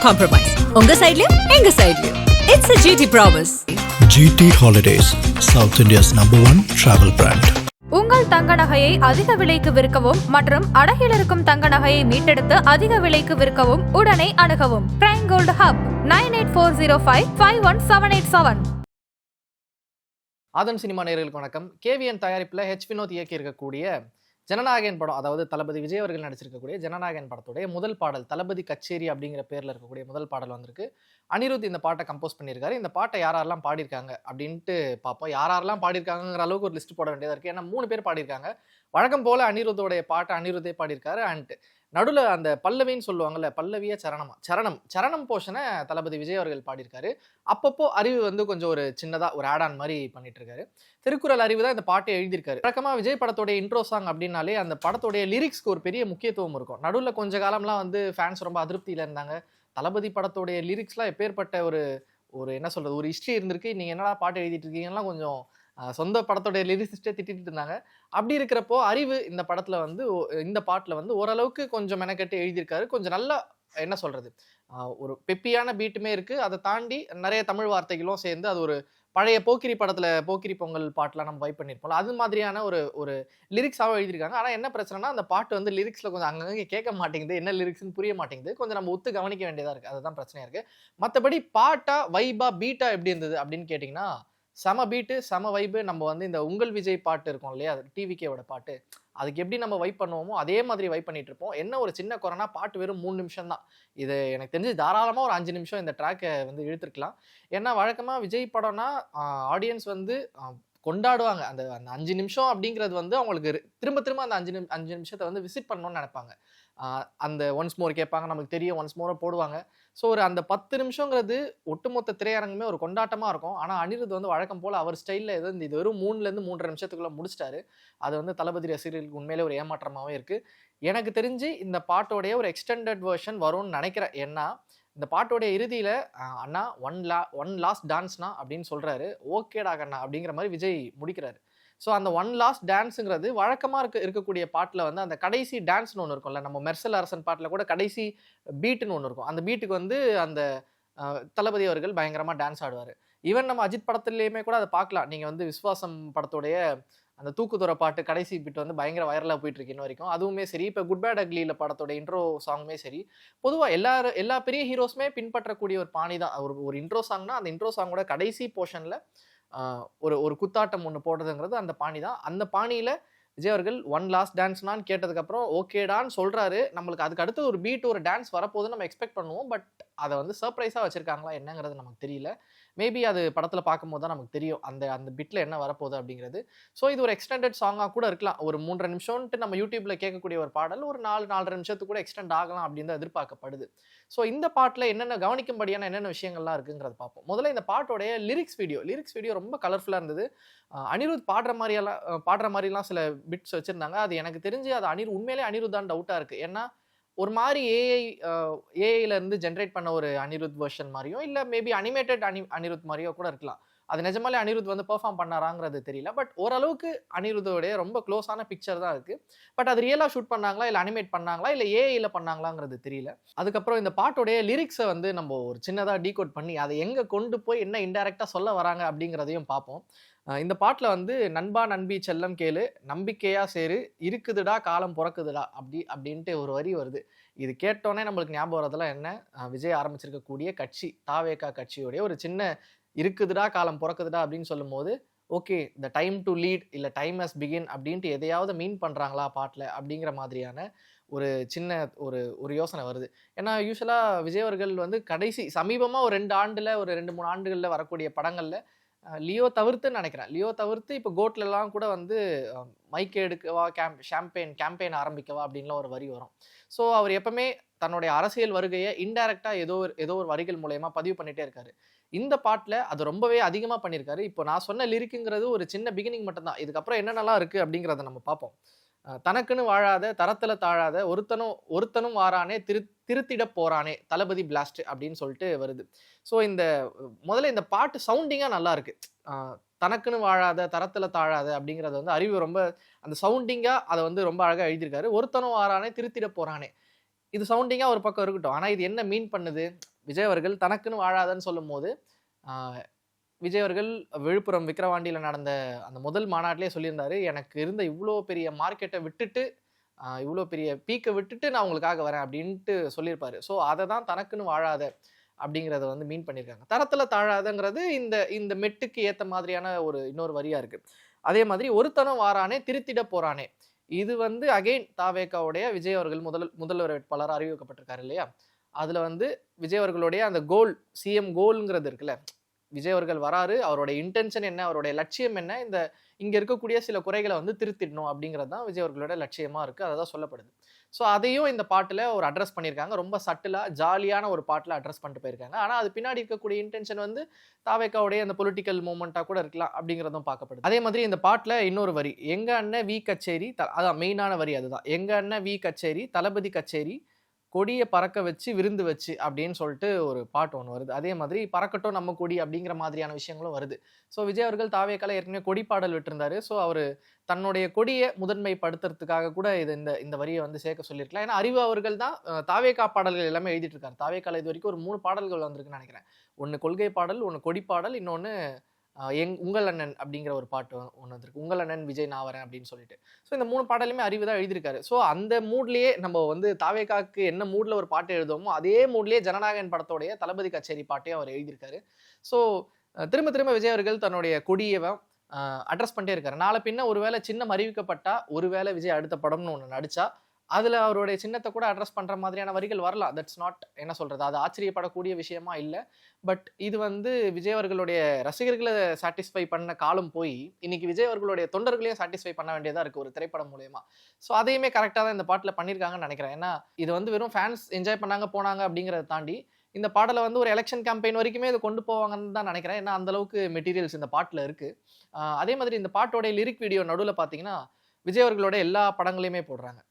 compromise. உங்க சைடுலயும் எங்க சைடுலயும். It's a GT promise. GT Holidays, South India's #1 travel brand. உங்கள் தங்க நகையை அதிக விலைக்கு விற்கவும் மற்றும் அடகில் இருக்கும் தங்க நகையை மீட்டெடுத்து அதிக விலைக்கு விற்கவும் உடனே அணுகவும். Prime gold hub 9840551787. Aadhan cinema நேயர்களுக்கு வணக்கம். கேவிஎன் தயாரிப்பில் வினோத் இயக்கி இருக்கக்கூடிய ஜனநாயகன் படம், அதாவது தளபதி விஜய் அவர்கள் நடிச்சிருக்கக்கூடிய ஜனநாயகன் படத்துடைய முதல் பாடல் தளபதி கச்சேரி அப்படிங்கிற பேரில் இருக்கக்கூடிய முதல் பாடல் வந்திருக்கு. அனிருத் இந்த பாட்டை கம்போஸ் பண்ணியிருக்காரு. இந்த பாட்டை யாரெல்லாம் பாடியிருக்காங்க அப்படின்ட்டு பார்ப்போம். யாரெல்லாம் பாடியிருக்காங்கிற அளவுக்கு ஒரு லிஸ்ட் போட வேண்டியதாக இருக்குது. ஏன்னா 3 பேர் பாடியிருக்காங்க. வழக்கம் போல் அனிருத்தோடைய பாட்டை அனிருத்தே பாடியிருக்காரு. அண்ட் நடுவில் அந்த பல்லவின்னு சொல்லுவாங்கல்ல, பல்லவியா சரணம் போர்ஷனை தளபதி விஜய் அவர்கள் பாடியிருக்காரு. அப்பப்போ அறிவு வந்து கொஞ்சம் ஒரு சின்னதாக ஒரு ஆட் ஆன் மாதிரி பண்ணிட்டு இருக்காரு. திருக்குறள் அறிவு தான் இந்த பாட்டை எழுதியிருக்காரு. வழக்கமாக விஜய் படத்தோடைய இன்ட்ரோ சாங் அப்படின்னாலே அந்த படத்தோடைய லிரிக்ஸ்க்கு ஒரு பெரிய முக்கியத்துவம் இருக்கும். நடுவில் கொஞ்ச காலம்லாம் வந்து ஃபேன்ஸ் ரொம்ப அதிருப்தியில் இருந்தாங்க. தளபதி படத்தோடைய லிரிக்ஸ்லாம் எப்பேற்பட்ட ஒரு என்ன சொல்கிறது, ஒரு ஹிஸ்ட்ரி இருந்திருக்கு, நீங்கள் என்னடா பாட்டு எழுதிட்டு இருக்கீங்கலாம் கொஞ்சம் சொந்த படத்தோடைய லிரிக்ஸிஸ்டே திட்டிட்டு இருந்தாங்க. அப்படி இருக்கிறப்போ அறிவு இந்த படத்தில் வந்து இந்த பாட்டில் வந்து ஓரளவுக்கு கொஞ்சம் மெனக்கெட்டு எழுதியிருக்காரு. கொஞ்சம் நல்லா என்ன சொல்கிறது, ஒரு பெப்பியான பீட்டுமே இருக்குது. அதை தாண்டி நிறைய தமிழ் வார்த்தைகளும் சேர்ந்து அது ஒரு பழைய போக்கிரி படத்தில் போக்கிரி பொங்கல் பாட்டெலாம் நம்ம வைப் பண்ணியிருப்போம். அது மாதிரியான ஒரு லிரிக்ஸாகவும் எழுதியிருக்காங்க. ஆனால் என்ன பிரச்சனைனா அந்த பாட்டு வந்து லிரிக்ஸில் கொஞ்சம் அங்கங்கே கேட்க மாட்டேங்குது. என்ன லிரிக்ஸ்னு புரிய மாட்டேங்குது. கொஞ்சம் நம்ம ஒத்து கவனிக்க வேண்டியதாக இருக்குது. அதுதான் பிரச்சனையாக இருக்குது. மற்றபடி பாட்டா வைபா பீட்டா எப்படி இருந்தது அப்படின்னு கேட்டிங்கன்னா, செம பீட்டு செம வைபு. நம்ம வந்து இந்த உங்கள் விஜய் பாட்டு இருக்கும் இல்லையா, டிவிகேவோட பாட்டு, அதுக்கு எப்படி நம்ம வைப் பண்ணுவோமோ அதே மாதிரி வைப் பண்ணிட்டு இருப்போம். என்ன ஒரு சின்ன குறைனா பாட்டு வெறும் 3 நிமிஷம் தான். இது எனக்கு தெரிஞ்சு தாராளமாக ஒரு 5 நிமிஷம் இந்த ட்ராக்கை வந்து இழுத்துருக்கலாம். ஏன்னா வழக்கமாக விஜய் படம்னா ஆடியன்ஸ் வந்து கொண்டாடுவாங்க. அந்த 5 நிமிஷம் அப்படிங்கிறது வந்து அவங்களுக்கு திரும்ப திரும்ப அந்த 5 நிமிஷத்தை வந்து விசிட் பண்ணணும்னு நினைப்பாங்க. அந்த ஒன்ஸ் மோர் கேட்பாங்க, நமக்கு தெரியும், ஒன்ஸ் மோரை போடுவாங்க. ஸோ ஒரு அந்த 10 நிமிஷங்கிறது ஒட்டுமொத்த திரையரங்குமே ஒரு கொண்டாட்டமாக இருக்கும். ஆனால் அனிருத் வந்து வழக்கம் போல் அவர் ஸ்டைலில் இது வெறும் 3லேருந்து 3.5 நிமிஷத்துக்குள்ளே முடிச்சிட்டாரு. அது வந்து தளபதி ரசிகர்களுக்கு உண்மையிலே ஒரு ஏமாற்றமாகவே இருக்குது. எனக்கு தெரிஞ்சு இந்த பாட்டோடைய ஒரு எக்ஸ்டெண்டட் வெர்ஷன் வரும்னு நினைக்கிறேன். ஏன்னா இந்த பாட்டோடைய இறுதியில் அண்ணா ஒன் லாஸ்ட் டான்ஸ்னா அப்படின்னு சொல்கிறாரு. ஓகேடா கண்ணா அப்படிங்கிற மாதிரி விஜய் முடிக்கிறாரு. ஸோ அந்த ஒன் லாஸ்ட் டான்ஸுங்கிறது வழக்கமாக இருக்கக்கூடிய பாட்டில் வந்து அந்த கடைசி டான்ஸ்னு ஒன்று இருக்கும்ல, நம்ம மெர்சல் அரசன் பாட்டில் கூட கடைசி பீட்டுன்னு ஒன்று இருக்கும். அந்த பீட்டுக்கு வந்து அந்த தளபதி அவர்கள் பயங்கரமாக டான்ஸ் ஆடுவார். ஈவன் நம்ம அஜித் படத்துலேயுமே கூட அதை பார்க்கலாம். நீங்கள் வந்து விஸ்வாசம் படத்தோடைய அந்த தூக்குதுறை பாட்டு கடைசி பீட் வந்து பயங்கர வைரலாக போயிட்டு இருக்கு இன்ன வரைக்கும். அதுவுமே சரி, இப்போ குட் பேட் அக்லியில் படத்தோட இன்ட்ரோ சாங்குமே சரி, பொதுவாக எல்லா பெரிய ஹீரோஸுமே பின்பற்றக்கூடிய ஒரு பாணி தான். ஒரு இன்ட்ரோ சாங்னா அந்த இன்ட்ரோ சாங்கோட கடைசி போர்ஷனில் ஒரு குத்தாட்டம் ஒன்று போடுறதுங்கிறது அந்த பாணி தான். அந்த பாணியில் விஜய் அவர்கள் ஒன் லாஸ்ட் டான்ஸ்னான்னு கேட்டதுக்கப்புறம் ஓகேடான்னு சொல்கிறாரு. நம்மளுக்கு அதுக்கு அடுத்து ஒரு பீட் ஒரு டான்ஸ் வரப்போகுதுன்னு நம்ம எக்ஸ்பெக்ட் பண்ணுவோம். பட் அதை வந்து சர்ப்ரைஸாக வச்சுருக்காங்களா என்னங்கிறது நமக்கு தெரியல. மேபி அது படத்தில் பார்க்கும்போது தான் நமக்கு தெரியும் அந்த பிட்டில் என்ன வரப்போகுது அப்படிங்கிறது. ஸோ இது ஒரு எக்ஸ்டெண்டட் சாங்காக கூட இருக்கலாம். ஒரு 3.5 நிமிஷம்ன்ட்டு நம்ம யூடியூப்பில் கேட்கக்கூடிய ஒரு பாடல் ஒரு 4.5 நிமிஷத்துக்கு கூட எக்ஸ்டெண்ட் ஆகலாம் அப்படின்னு தான் எதிர்பார்க்கப்படுது. ஸோ இந்த பாட்டில் என்னென்ன கவனிக்கும்படியான என்னென்ன விஷயங்கள்லாம் இருக்குங்கிறத பார்ப்போம். முதல்ல இந்த பாட்டோடைய லிரிக்ஸ் வீடியோ ரொம்ப கலர்ஃபுல்லாக இருந்தது. அனிருத் பாடுற மாதிரிலாம் சில பிட்ஸ் வச்சுருந்தாங்க. அது எனக்கு தெரிஞ்சு அது உண்மையிலே அனிருத் தான் டவுட்டாக இருக்குது. ஏன்னா ஒரு மாதிரி ஏஐலேருந்து ஜென்ரேட் பண்ண ஒரு அனிருத் வெர்ஷன் மாதிரியும் இல்லை மேபி அனிமேட்டட் அனிருத் மாதிரியோ கூட இருக்கலாம். அது நிஜமாலே அனிருத் வந்து பெர்ஃபார்ம் பண்ணாராங்கிறது தெரியல. பட் ஓரளவுக்கு அனிருத்தோடைய ரொம்ப க்ளோஸான பிக்சர் தான் இருக்குது. பட் அது ரியலாக ஷூட் பண்ணாங்களா இல்லை அனிமேட் பண்ணாங்களா இல்லை ஏஐயில் பண்ணாங்களாங்கிறது தெரியல. அதுக்கப்புறம் இந்த பாட்டோடைய லிரிக்ஸை வந்து நம்ம ஒரு சின்னதாக டீகோட் பண்ணி அதை எங்கே கொண்டு போய் என்ன இன்டெரக்டாக சொல்ல வராங்க அப்படிங்கிறதையும் பார்ப்போம். இந்த பாட்டில் வந்து நண்பா நண்பி செல்லம் கேளு நம்பிக்கையா சேரு இருக்குதுடா காலம் பிறக்குதுடா அப்படின்ட்டு ஒரு வரி வருது. இது கேட்டோன்னே நம்மளுக்கு ஞாபகம் வரதெல்லாம் என்ன, விஜய் ஆரம்பிச்சிருக்கக்கூடிய கட்சி தாவேகா கட்சியோடைய ஒரு சின்ன இருக்குதுடா காலம் பிறக்குதுடா அப்படின்னு சொல்லும் போது okay the time to lead இல்லை டைம் ஹஸ் பிகின் அப்படின்ட்டு எதையாவது மீன் பண்ணுறாங்களா பாட்டில் அப்படிங்கிற மாதிரியான ஒரு சின்ன ஒரு யோசனை வருது. ஏன்னா யூஸ்வலாக விஜய் அவர்கள் வந்து சமீபமாக ஒரு 2-3 ஆண்டுகளில் வரக்கூடிய படங்களில் லியோ தவிர்த்துன்னு நினைக்கிறேன். லியோ தவிர்த்து இப்போ கோட்லலாம் கூட வந்து மைக் எடுக்கவா கேம்பெயின் ஆரம்பிக்கவா அப்படின்லாம் ஒரு வரி வரும். ஸோ அவர் எப்பவுமே தன்னுடைய அரசியல் வருகையை இன்டைரக்டாக ஏதோ ஒரு வரிகள் மூலயமா பதிவு பண்ணிகிட்டே இருக்காரு. இந்த பாட்டில் அது ரொம்பவே அதிகமாக பண்ணியிருக்காரு. இப்போ நான் சொன்ன லிரிக்குங்கிறது ஒரு சின்ன பிகினிங் மட்டும்தான். இதுக்கப்புறம் என்னென்னலாம் இருக்குது அப்படிங்கிறத நம்ம பார்ப்போம். தனக்குன்னு வாழாத தரத்தில் தாழாத ஒருத்தனும் வாரானே திருத்திட போறானே தளபதி பிளாஸ்ட் அப்படின்னு சொல்லிட்டு வருது. ஸோ முதல்ல இந்த பாட்டு சவுண்டிங்காக நல்லா இருக்கு. தனக்குன்னு வாழாத தரத்தில் தாழாத அப்படிங்கிறது வந்து அறிவு ரொம்ப அந்த சவுண்டிங்காக அதை வந்து ரொம்ப அழகாக எழுதியிருக்காரு. ஒருத்தனும் வாரானே திருத்திட போறானே இது சவுண்டிங்காக ஒரு பக்கம் இருக்கட்டும். ஆனால் இது என்ன மீன் பண்ணுது? விஜய் அவர்கள் தனக்குன்னு வாழாதன்னு சொல்லும் போது விஜய் அவர்கள் விழுப்புரம் விக்கிரவாண்டியில் நடந்த அந்த முதல் மாநாட்டிலே சொல்லியிருந்தாரு, எனக்கு இருந்த இவ்வளோ பெரிய மார்க்கெட்டை விட்டுட்டு இவ்வளோ பெரிய பீக்கை விட்டுட்டு நான் உங்களுக்காக வரேன் அப்படின்ட்டு சொல்லியிருப்பாரு. ஸோ அதை தான் தனக்குன்னு வாழாத அப்படிங்கிறத வந்து மீன் பண்ணியிருக்காங்க. தரத்தில் தாழாதங்கிறது இந்த இந்த மெட்டுக்கு ஏற்ற மாதிரியான ஒரு இன்னொரு வரியாக இருக்குது. அதே மாதிரி ஒருத்தனும் வாரானே திருத்திட போறானே, இது வந்து அகெயின் தாவேகாவுடைய விஜய் அவர்கள் முதல்வர் வேட்பாளர் அறிவிக்கப்பட்டிருக்காரு இல்லையா, அதில் வந்து விஜய் அவர்களுடைய அந்த கோல், சிஎம் கோல்ங்கிறது இருக்குல்ல, விஜய் அவர்கள் வராரு, அவருடைய இன்டென்ஷன் என்ன, அவருடைய லட்சியம் என்ன, இங்க இருக்கக்கூடிய சில குறைகளை வந்து திருத்திடணும் அப்படிங்கிறது தான் விஜய் அவர்களோட லட்சியமா இருக்கு. அதான் சொல்லப்படுது. ஸோ அதையும் இந்த பாட்டுல ஒரு அட்ரஸ் பண்ணியிருக்காங்க. ரொம்ப சட்டிலா ஜாலியான ஒரு பாட்டில் அட்ரஸ் பண்ணிட்டு போயிருக்காங்க. ஆனா அது பின்னாடி இருக்கக்கூடிய இன்டென்ஷன் வந்து தாவேக்காவுடைய அந்த பொலிட்டிக்கல் மூமெண்டா கூட இருக்கலாம் அப்படிங்கிறதும் பார்க்கப்படுது. அதே மாதிரி இந்த பாட்டுல இன்னொரு வரி, எங்க அண்ணன் வி கச்சேரி, அதான் மெயினான வரி அதுதான், எங்க அண்ணன் வி கச்சேரி, தளபதி கச்சேரி, கொடியை பறக்க வச்சு விருந்து வச்சு அப்படின்னு சொல்லிட்டு ஒரு பாட்டு ஒன்று வருது. அதே மாதிரி பறக்கட்டும் நம்ம கொடி அப்படிங்கிற மாதிரியான விஷயங்களும் வருது. ஸோ விஜய் அவர்கள் தாவேக்கால ஏற்கனவே கொடி பாடல் விட்டுருந்தாரு. ஸோ அவர் தன்னுடைய கொடியை முதன்மைப்படுத்துறதுக்காக கூட இந்த வரியை வந்து சேர்க்க சொல்லியிருக்கலாம். ஏன்னா அறிவு அவர்கள் தான் தாவேக்கா பாடல்கள் எல்லாமே எழுதிட்டு இருக்காரு. தாவேக்கால இது வரைக்கும் ஒரு 3 பாடல்கள் வந்திருக்குன்னு நினைக்கிறேன். ஒன்று கொள்கை பாடல், ஒன்று கொடி பாடல், இன்னொன்று உங்கள் அண்ணன் அப்படிங்கிற ஒரு பாட்டு ஒன்று வந்திருக்கு. உங்கள் அண்ணன் விஜய் நான் வரேன் அப்படின்னு சொல்லிட்டு. ஸோ இந்த 3 பாடலுமே அறிவு தான் எழுதியிருக்காரு. ஸோ அந்த மூட்லேயே நம்ம வந்து தாவேக்காக்கு என்ன மூடில் ஒரு பாட்டு எழுதுவோமோ அதே மூட்லேயே ஜனநாயகன் படத்தோடைய தளபதி கச்சேரி பாட்டையும் அவர் எழுதியிருக்காரு. ஸோ திரும்ப திரும்ப விஜய் அவர்கள் தன்னுடைய கொடியை அட்ரஸ் பண்ணிட்டே இருக்காரு. நாளை பின்ன ஒருவேளை சின்னம் அறிவிக்கப்பட்டா, ஒருவேளை விஜய் அடுத்த படம்னு ஒன்று நடிச்சா அதில் அவருடைய சின்னத்தை கூட அட்ரஸ் பண்ணுற மாதிரியான வரிகள் வரலாம். தட்ஸ் நாட் என்ன சொல்கிறது, அது ஆச்சரியப்படக்கூடிய விஷயமா இல்லை. பட் இது வந்து விஜய் அவர்களுடைய ரசிகர்களை சாட்டிஸ்ஃபை பண்ண காலம் போய் இன்னைக்கு விஜய் அவர்களுடைய தொண்டர்களையும் சாட்டிஸ்ஃபை பண்ண வேண்டியதாக இருக்குது ஒரு திரைப்படம் மூலயமா. ஸோ அதையுமே கரெக்டாக தான் இந்த பாட்டில் பண்ணியிருக்காங்கன்னு நினைக்கிறேன். ஏன்னா இது வந்து வெறும் ஃபேன்ஸ் என்ஜாய் பண்ணாங்க போனாங்க அப்படிங்கிறத தாண்டி இந்த பாடலை வந்து ஒரு எலெக்ஷன் கேம்பெயின் வரைக்குமே இதை கொண்டு போவாங்கன்னு தான் நினைக்கிறேன். ஏன்னா அந்தளவுக்கு மெட்டீரியல்ஸ் இந்த பாட்டில் இருக்குது. அதே மாதிரி இந்த பாட்டோடைய லிரிக் வீடியோ நடுவில் பார்த்தீங்கன்னா விஜய் அவர்களோட எல்லா படங்களையுமே போடுறாங்க.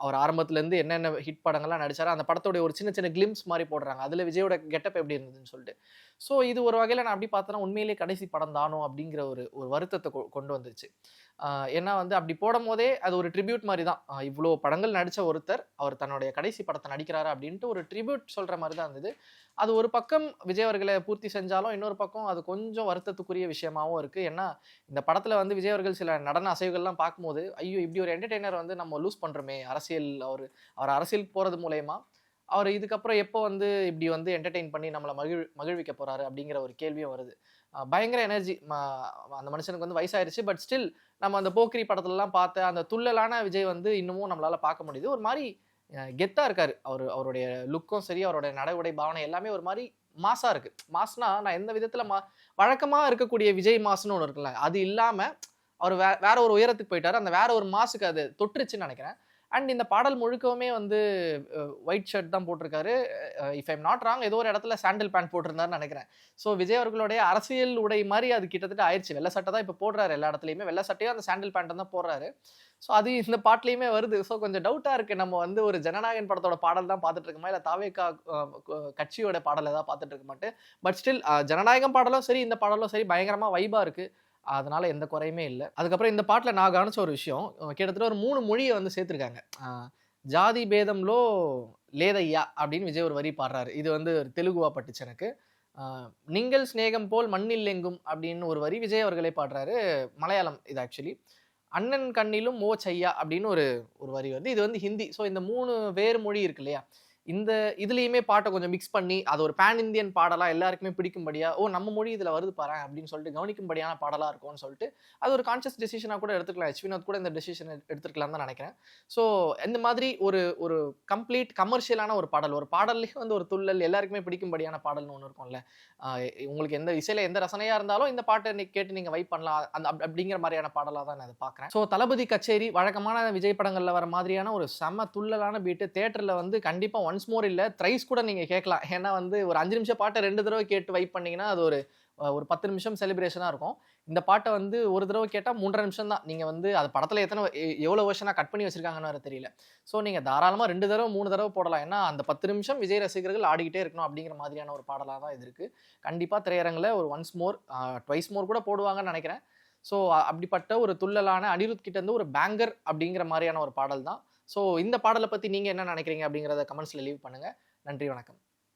அவர் ஆரம்பத்துலேருந்து என்னென்ன ஹிட் படங்கள்லாம் நடிச்சாரோ அந்த படத்தோடைய ஒரு சின்ன சின்ன கிளிம்ஸ் மாதிரி போடுறாங்க. அதில் விஜயோட கெட்டப் எப்படி இருந்ததுன்னு சொல்லிட்டு. ஸோ இது ஒரு வகையில் நான் அப்படி பார்த்தோன்னா உண்மையிலேயே கடைசி படம் தானோ அப்படிங்கிற ஒரு வருத்தத்தை கொண்டு வந்துருச்சு. ஏன்னா வந்து அப்படி போடும் போதே அது ஒரு ட்ரிபியூட் மாதிரி தான். இவ்வளோ படங்கள் நடித்த ஒருத்தர் அவர் தன்னுடைய கடைசி படத்தை நடிக்கிறாரு அப்படின்ட்டு ஒரு ட்ரிபியூட் சொல்கிற மாதிரி தான் இருந்தது. அது ஒரு பக்கம் விஜய் அவர்களை பூர்த்தி செஞ்சாலும் இன்னொரு பக்கம் அது கொஞ்சம் வருத்தத்துக்குரிய விஷயமாகவும் இருக்குது. ஏன்னா இந்த படத்தில் வந்து விஜய் அவர்கள் சில நடன அசைவுகள்லாம் பார்க்கும்போது ஐயோ இப்படி ஒரு என்டர்டெய்னர் வந்து நம்ம லூஸ் பண்ணுறோமே, அவர் அரசியலுக்கு போகிறது மூலயமா அவர் இதுக்கப்புறம் எப்போ வந்து இப்படி வந்து என்டர்டெயின் பண்ணி நம்மளை மகிழ்விக்க போகிறாரு அப்படிங்கிற ஒரு கேள்வியும் வருது. பயங்கர எனர்ஜி, அந்த மனுஷனுக்கு வந்து வயசாயிருச்சு. பட் ஸ்டில் நம்ம அந்த போக்கிரி படத்துலலாம் பார்த்த அந்த துள்ளலான விஜய் வந்து இன்னமும் நம்மளால் பார்க்க முடியுது. ஒரு மாதிரி கெத்தாக இருக்கார். அவருடைய லுக்கும் சரி, அவருடைய நடை உடை பாவனை எல்லாமே ஒரு மாதிரி மாஸாக இருக்குது. மாஸ்னா நான் எந்த விதத்தில் வழக்கமாக இருக்கக்கூடிய விஜய் மாஸ்ன்னு ஒன்று இருக்குல்ல, அது இல்லாமல் அவர் வேற ஒரு உயரத்துக்கு போயிட்டார். அந்த வேற ஒரு மாஸுக்கு அது தொட்டுருச்சுன்னு நினைக்கிறேன். அண்ட் இந்த பாடல் முழுக்கவுமே வந்து ஒயிட் ஷர்ட் தான் போட்டிருக்காரு. இஃப் ஐம் நாட் ராங் ஏதோ ஒரு இடத்துல சாண்டில் பேண்ட் போட்டிருந்தாருன்னு நினைக்கிறேன். ஸோ விஜய் அவர்களுடைய அரசியல் உடை மாதிரி அது கிட்டத்தட்ட ஆயிடுச்சு. வெள்ளை சட்டை தான் இப்போ போடுறாரு எல்லா இடத்துலையுமே. வெள்ளை சட்டையும் அந்த சாண்டில் பேண்ட்டை தான் போடுறாரு. ஸோ அது இந்த பாட்டிலையுமே வருது. ஸோ கொஞ்சம் டவுட்டாக இருக்குது, நம்ம வந்து ஒரு ஜனநாயகன் படத்தோட பாடல் தான் பார்த்துட்டு இருக்கோமா, இல்லை தாவேக்கா கட்சியோட பாடலை தான் பார்த்துட்டு இருக்க மாட்டேன். பட் ஸ்டில் ஜனநாயகம் பாடலும் சரி, இந்த பாடலும் சரி பயங்கரமாக வைபாக இருக்குது. அதனால எந்த குறையுமே இல்லை. அதுக்கப்புறம் இந்த பாட்டில் நான் கவனிச்ச ஒரு விஷயம், கிட்டத்தட்ட ஒரு 3 மொழியை வந்து சேர்த்துருக்காங்க. ஜாதி பேதம்லோ லேதையா அப்படின்னு விஜய் ஒரு வரி பாடுறாரு. இது வந்து ஒரு தெலுங்குவா பட்டுச்சு எனக்கு. நீங்கள் ஸ்நேகம் போல் மண்ணில் எங்கும் அப்படின்னு ஒரு வரி விஜய் அவர்களே பாடுறாரு. மலையாளம் இது ஆக்சுவலி. அண்ணன் கண்ணிலும் ஓ சையா அப்படின்னு ஒரு வரி வந்து இது வந்து ஹிந்தி. ஸோ இந்த 3 வேறு மொழி இருக்கு இல்லையா, இந்த இதுலேயுமே பாட்டை கொஞ்சம் மிக்ஸ் பண்ணி அது ஒரு பேன் இந்தியன் பாடலாக எல்லாருக்குமே பிடிக்கும்படியா, நம்ம மொழி இதில் வருது பாரு அப்படின்னு சொல்லிட்டு கவனிக்கும்படியான பாடலாக இருக்கும்னு சொல்லிட்டு அது ஒரு கான்ஷியஸ் டெசிஷனாக கூட எடுத்துக்கலாம். வினோத் கூட இந்த டெசிஷன் எடுத்துக்கலாம் தான் நினைக்கிறேன். ஸோ இந்த மாதிரி ஒரு கம்ப்ளீட் கமர்ஷியலான ஒரு பாடல்லேயே வந்து ஒரு துள்ளல் எல்லாருக்குமே பிடிக்கும்படியான பாடல்னு ஒன்று இருக்கும்ல. உங்களுக்கு எந்த இசையில் எந்த ரசனையாக இருந்தாலும் இந்த பாட்டை கேட்டு நீங்கள் வைப் பண்ணலாம் அப்படிங்கிற மாதிரியான பாடலாக தான் நான் அதை பார்க்குறேன். ஸோ தளபதி கச்சேரி வழக்கமான விஜய் படங்களில் வர மாதிரியான ஒரு செம்ம துள்ளலான பீட்டு தேட்டரில் வந்து கண்டிப்பாக ஒன்ஸ் மோர் இல்லை த்ரைஸ் கூட நீங்கள் கேட்கலாம். ஏன்னா வந்து ஒரு 5 நிமிஷம் பாட்டை 2 தடவை கேட்டு வைப் பண்ணிங்கன்னா அது ஒரு 10 நிமிஷம் செலிப்ரேஷனாக இருக்கும். இந்த பாட்டை வந்து ஒரு தடவை கேட்டால் 3.5 நிமிஷம் தான். நீங்கள் வந்து அது படத்தில் எவ்வளோ வருஷனாக கட் பண்ணி வச்சிருக்காங்கன்னு வேறு தெரியல. ஸோ நீங்கள் தாராளமாக 2 தடவை 3 தடவை போடலாம். ஏன்னா அந்த 10 நிமிஷம் விஜய் ரசிகர்கள் ஆடிக்கிட்டே இருக்கணும் அப்படிங்கிற மாதிரியான ஒரு பாடலாக தான் இது இருக்குது. கண்டிப்பாக திரையரங்கில் ஒரு ஒன்ஸ் மோர் ட்வைஸ் மோர் கூட போடுவாங்கன்னு நினைக்கிறேன். ஸோ அப்படிப்பட்ட ஒரு துள்ளலான அனிருத் கிட்ட இருந்து ஒரு பேங்கர் அப்படிங்கிற மாதிரியான ஒரு பாடல் தான். ஸோ இந்த பாடலை பற்றி நீங்கள் என்ன நினைக்கிறீங்க அப்படிங்கிறத கமெண்ட்ஸில் லீவ் பண்ணுங்கள். நன்றி, வணக்கம்.